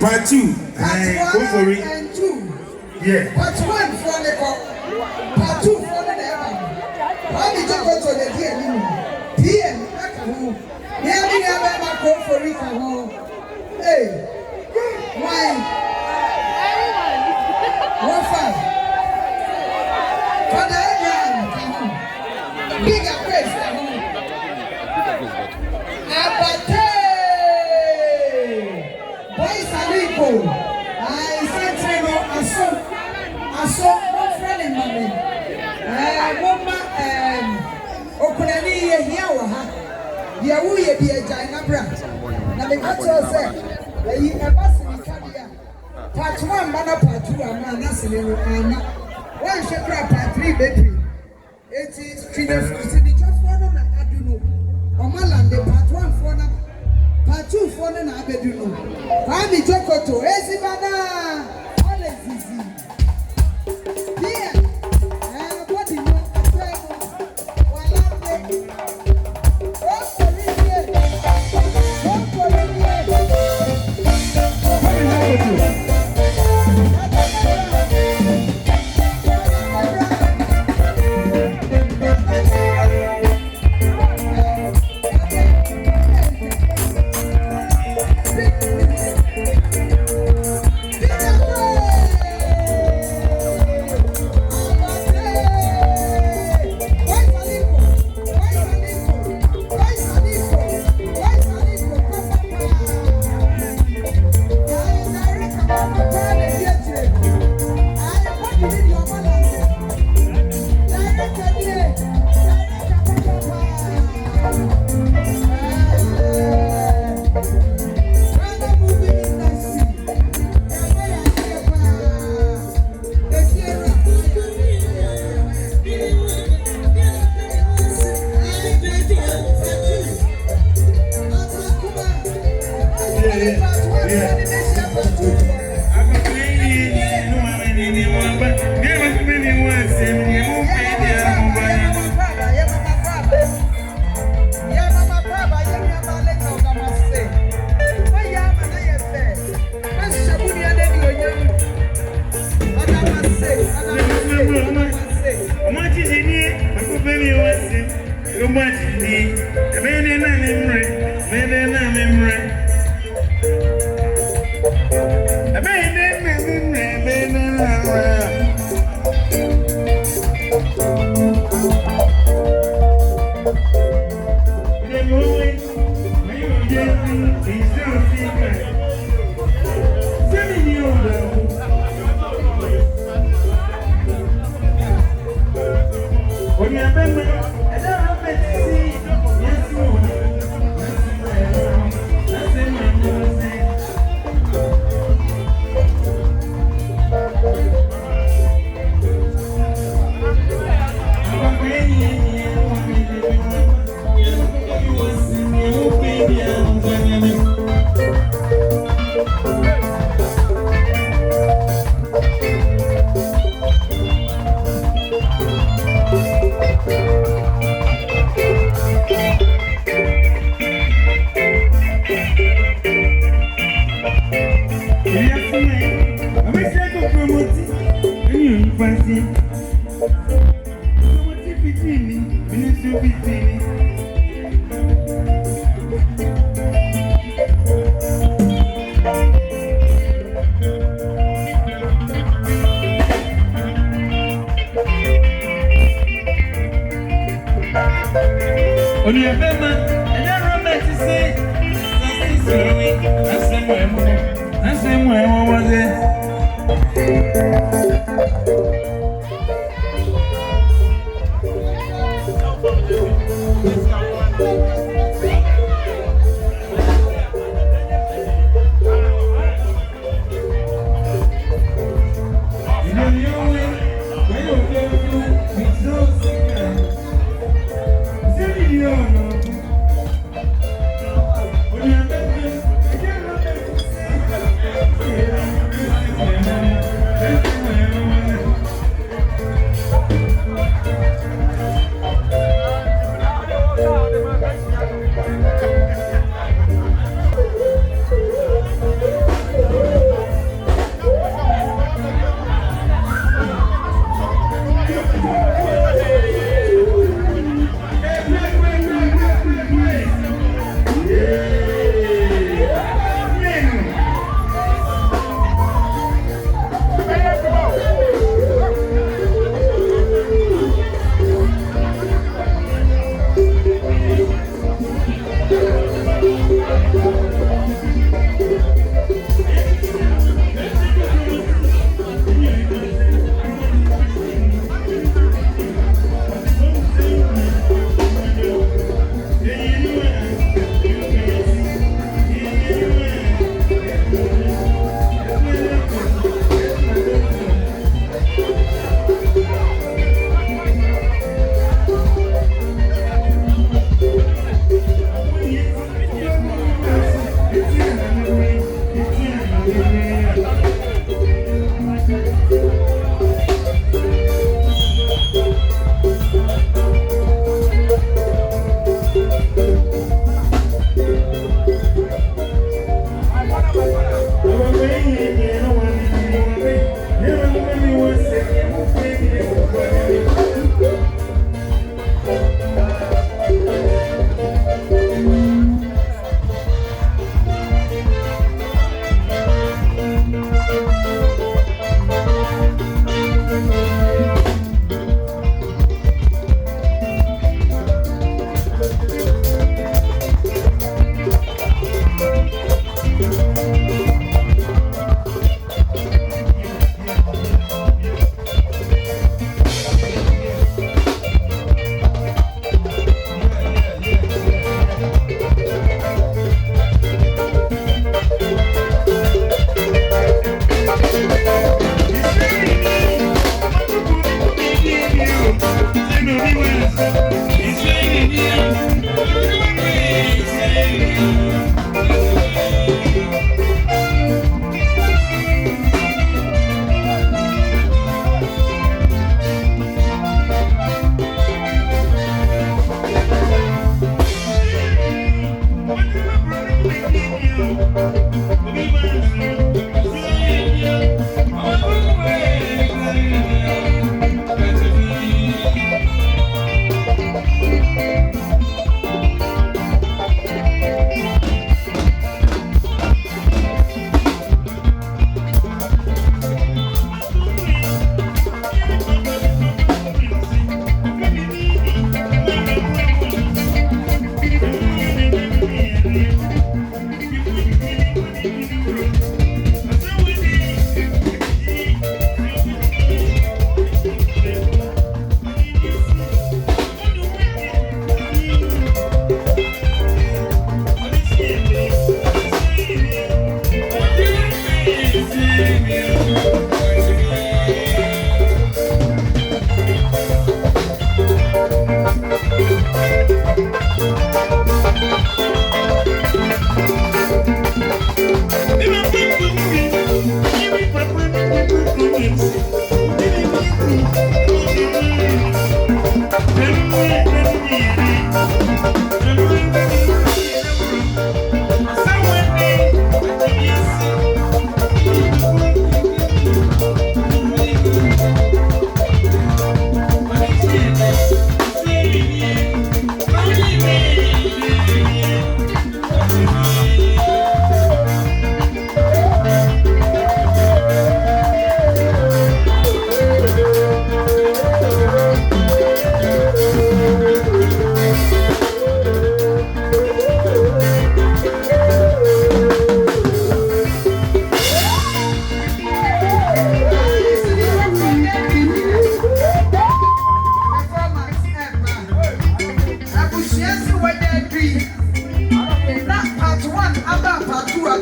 Part 2. Go for it. And 2. Yeah. Part 1 for the Part 2 for the Why did you go to the DM? DM, never go for it. Hey, why? What fun? For the bigger place. Abate! Boys are equal. I said, I saw one friend in mommy. Mama, Okunani, here, Yawu, be a giant brand. Now, the culture said, you have passed in Canada. Part 1, Mana, Part 2, and Manassi, and one should grab Part 3, baby. It is Trinidad, the just one on I do know. Omalande, Part 1 for them, Part 2 for them, I do know. I'm the Jokoto, Ezibana, all is easy. Here, what do you know?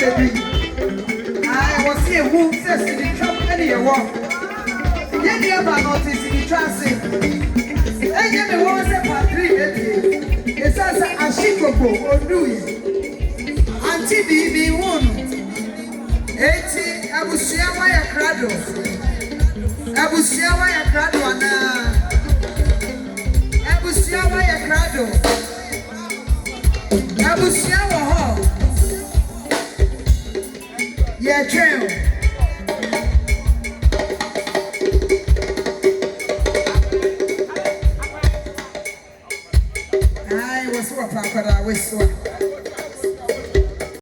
baby. I was here who says in the trap any walk. Yet the other notice in the transit. And yet the one said for 3 baby. It says a shikobo or do it. Auntie be one. 80 Abusia wire cradle. Abusia wire cradle na. Abusia wire cradle. Abusia wa ho. Yeah, true. I was what I was.